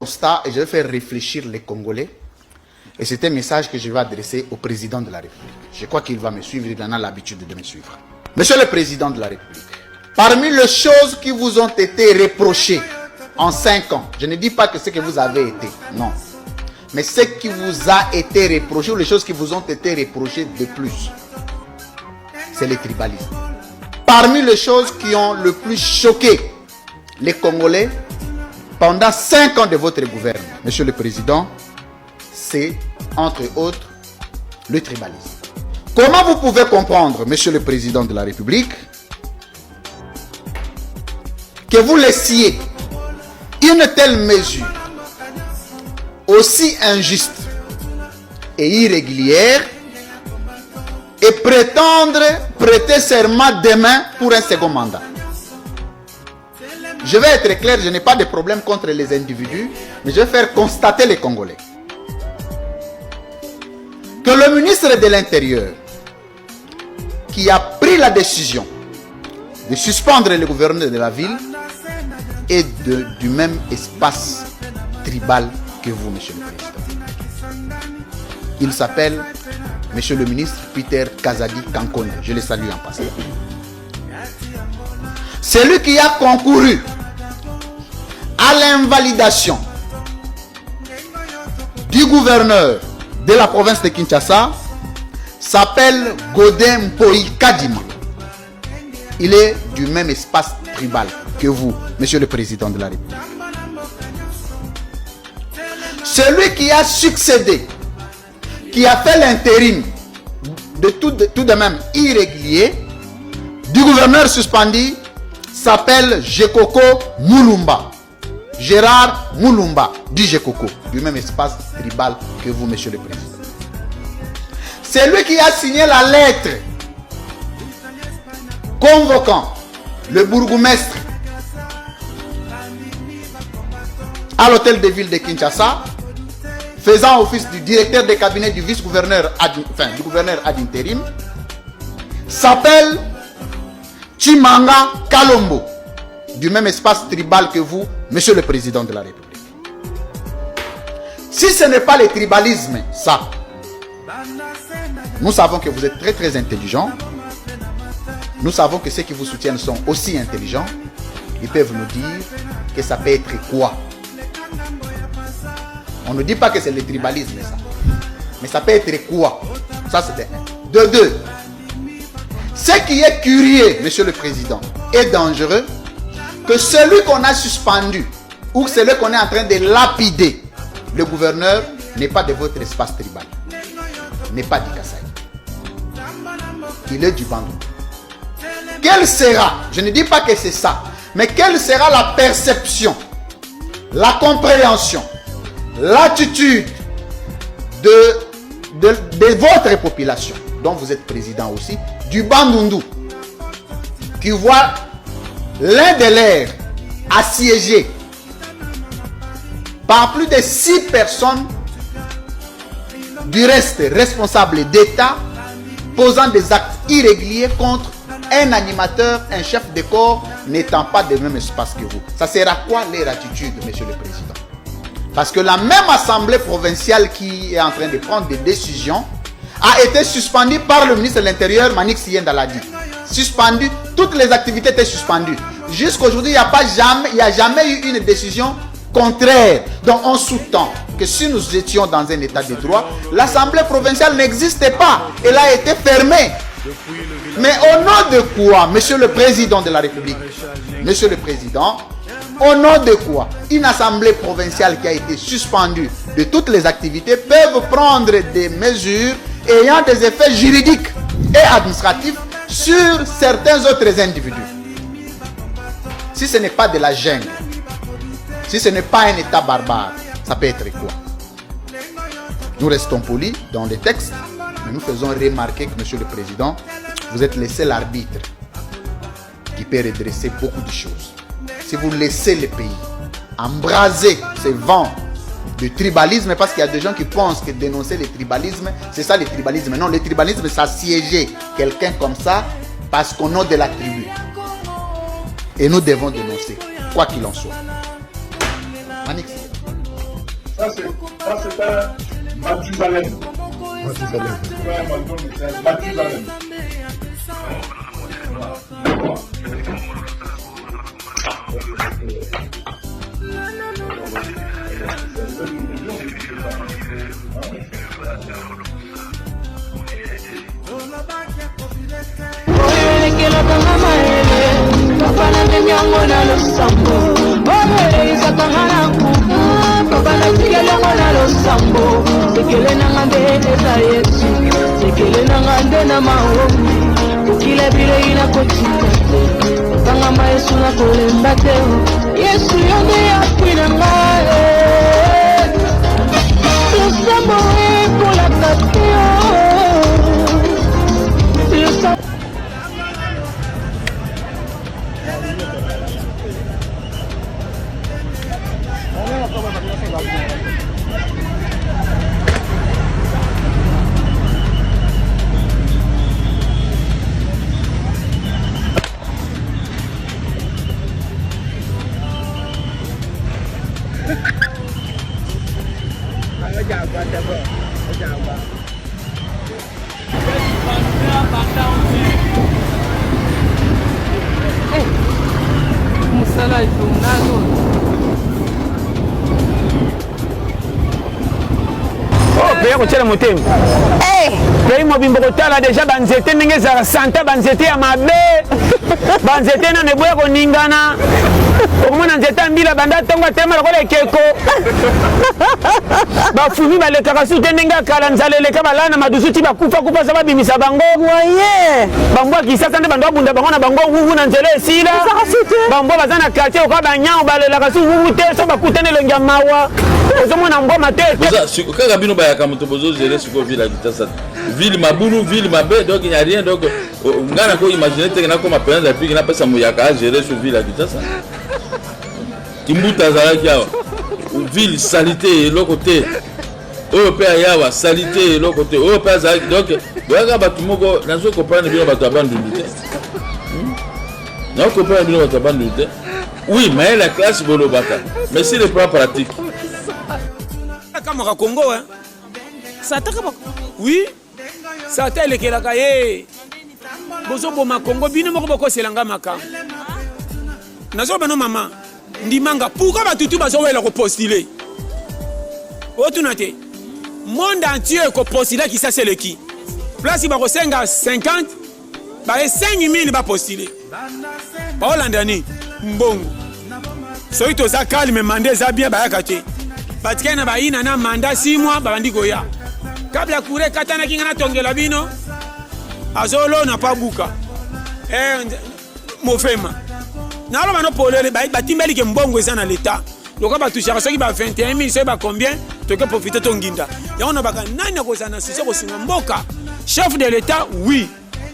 constat et je vais faire réfléchir les Congolais. Et c'est un message que je vais adresser au président de la République. Je crois qu'il va me suivre, il en a l'habitude de me suivre. Monsieur le président de la République, parmi les choses qui vous ont été reprochées en 5 ans, je ne dis pas que ce que vous avez été, non. Mais ce qui vous a été reproché, ou les choses qui vous ont été reprochées de plus, c'est le tribalisme. Parmi les choses qui ont le plus choqué les Congolais pendant 5 ans de votre gouvernement, Monsieur le Président, c'est, entre autres, le tribalisme. Comment vous pouvez comprendre, Monsieur le Président de la République, que vous laissiez une telle mesure aussi injuste et irrégulière et prétendre prêter serment demain pour un second mandat? Je vais être clair, je n'ai pas de problème contre les individus, mais je vais faire constater les Congolais que le ministre de l'Intérieur, qui a pris la décision de suspendre le gouverneur de la ville, est du même espace tribal que vous, Monsieur le Président. Il s'appelle Monsieur le ministre Peter Kazadi Kankone. Je le salue en passant. Celui qui a concouru à l'invalidation du gouverneur de la province de Kinshasa s'appelle Godin Mpoï Kadima. Il est du même espace tribal que vous, Monsieur le Président de la République. Celui qui a succédé, qui a fait l'intérim de tout de même irrégulier du gouverneur suspendu, s'appelle Jekoko Moulumba. Gérard Moulumba du Jekoko, du même espace tribal que vous, Monsieur le Président. C'est lui qui a signé la lettre convoquant le bourgmestre à l'hôtel de ville de Kinshasa, faisant office du directeur de cabinet du vice-gouverneur, du gouverneur ad intérim, s'appelle Chimanga Kalombo, du même espace tribal que vous, Monsieur le Président de la République. Si ce n'est pas le tribalisme, ça, nous savons que vous êtes très très intelligents. Nous savons que ceux qui vous soutiennent sont aussi intelligents. Ils peuvent nous dire que ça peut être quoi. On ne dit pas que c'est le tribalisme, ça. Mais ça peut être quoi? Ça, c'est un. De deux. Ce qui est curieux, Monsieur le Président, et dangereux, que celui qu'on a suspendu ou celui qu'on est en train de lapider, le gouverneur, n'est pas de votre espace tribal, n'est pas du Kasaï. Il est du Bandou. Quelle sera, je ne dis pas que c'est ça, mais quelle sera la perception, la compréhension, l'attitude de votre population, dont vous êtes président aussi, du Bandundu, qui voit l'un de leurs assiégé par plus de 6 personnes, du reste responsables d'État, posant des actes irréguliers contre un animateur, un chef de corps n'étant pas du même espace que vous. Ça sera quoi leur attitude, Monsieur le Président? Parce que la même assemblée provinciale qui est en train de prendre des décisions a été suspendue par le ministre de l'Intérieur, Manik Siyendaladi. Suspendu, toutes les activités étaient suspendues. Jusqu'à aujourd'hui, il n'y a jamais eu une décision contraire. Donc on sous-tend que si nous étions dans un état de droit, l'assemblée provinciale n'existait pas. Elle a été fermée. Mais au nom de quoi, Monsieur le Président de la République, Monsieur le Président, au nom de quoi une assemblée provinciale qui a été suspendue de toutes les activités peut prendre des mesures ayant des effets juridiques et administratifs sur certains autres individus? Si ce n'est pas de la jungle, si ce n'est pas un état barbare, ça peut être quoi? Nous restons polis dans les textes, mais nous faisons remarquer que, Monsieur le Président, vous êtes le seul arbitre qui peut redresser beaucoup de choses. Si vous laissez le pays embraser ce vent de tribalisme, parce qu'il y a des gens qui pensent que dénoncer le tribalisme, c'est ça le tribalisme. Non, le tribalisme, c'est assiéger quelqu'un comme ça parce qu'on est de la tribu. Et nous devons dénoncer, quoi qu'il en soit. Manix. Ça, c'est un Mathusalem. Mathusalem. Mathusalem. Pays mobimbo kotala déjà banzete ndenge za santa banzete ya mabe banzete na neboya koningana okomona nzete mbila banda tonga tema lokola ekeko bafumi balekaka su te ndenge akala nzala eleka balana madusu ti bakufa kufa sa babimisa bango waye bambo akisasa nde bando abunda bango na bango wuvu na nzela esila bambo baza na quartier oka banyao balelaka su wuvu te so bakutana elongi ya mawa ozomona mboma te kaka bino bayaka moto bozogere sikoyo ville ya Kinshasa ville mabulu ville mabe donc il n'y a rien donc ngana ko imaginer te na koma président de la République na pesa moyaka a gérer sur ville ya Kinshasa Kimbuta azalaki awa ville salité eloko te oyo mpe ayawa salité eloko te oyo mpe azalaki donc boyaka bato moko nazo comprendre bino bato ya bandundu te nazo comprendre bino bato ya bandundu te oui mais la classe bolobaka mais c'est le plan pratique kamaka Congo hein ça ta kamaka oui ça ta elekelaka ye bozo boma Congo bino moko boko selanga maka nazo bano mama ndimanga pourquoi batutu bazo wela ko postuler otuna te monde entier ko postuler qui ça c'est le qui place ba ko senga 50 ba 5000 ba postuler ba holandani mbongo so ito za calme mande za bien ba yakate batikana ba ina na manda 6 mois ba bandi goya kabla kure katana kinga na tongela bino azolo na pabuka mofema nalo bano polele batimbeli ke mbongo eza na l'état loka batushaka soki ba 21000 soki ba combien toke profiter tonginda yango na baka nani akozana sise kosinga mboka chef de l'état oui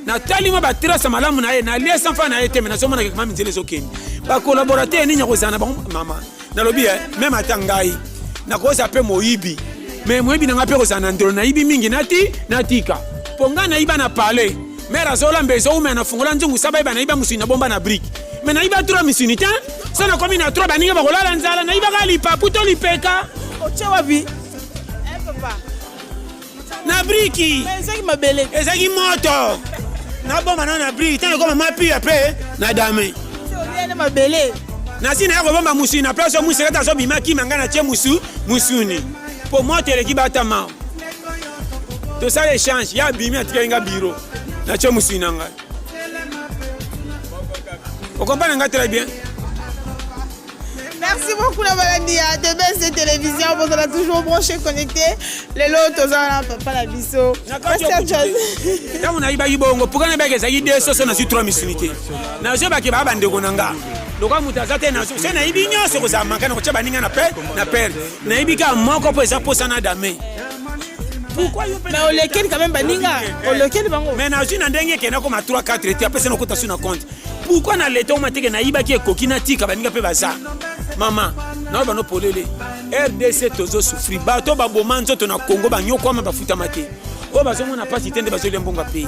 na talima ba trace malamu na ye na lies sans fa na ye te mais na somona ke mami nzele sokeni ba collaborateur nini akozana ba mama na lobi même atangai na kosa pe moyibi mais moyibi na ngape kozana ndolo na yibi mingi natika ponga na iba na parler mera zola mbezo ume na fungola nzungu saba iba na iba musina bomba na brick mais na iba trois misunita sana komi na trois baninga bakolala nzala na iba kalipa puto lipeka ochewa bi papa na briki ezaki mabele ezaki moto na bomba na brick tano koma mapi après na dame na mabele na sina yako bomba musina place musekata so bimaki mangana che musuni pour moi te l'équipe batama tout ça échange ya bimi atikainga bureau na che musina ngai vous comprenez très bien. Merci beaucoup la maladie à TBS télévision, vous êtes toujours branché connecté. Les lots aux ans pas la biso. Quand on a iba ibongo pour qu'on ait des aïdes so na sur 3 minutes. Na je ba ke ba bande konanga. Lokwa mutazate na so na ibinyo so za makana ko chaba ninga na per. Na ibika moko po eza posana dame. Pourquoi you mais on lequel quand même baninga on lequel bango mais na jina ndenge ke na ko ma 3 4 et après c'est no kota sur na compte. Pourquoi na l'état on mateke na iba ki kokina tika baninga pe baza. Mama, na ba no polele. RDC tozo souffrir. Bato ba bomanzo to na Congo ba nyoko ma bafuta make. O ba zo mona pasi tende ba zo lembonga pe.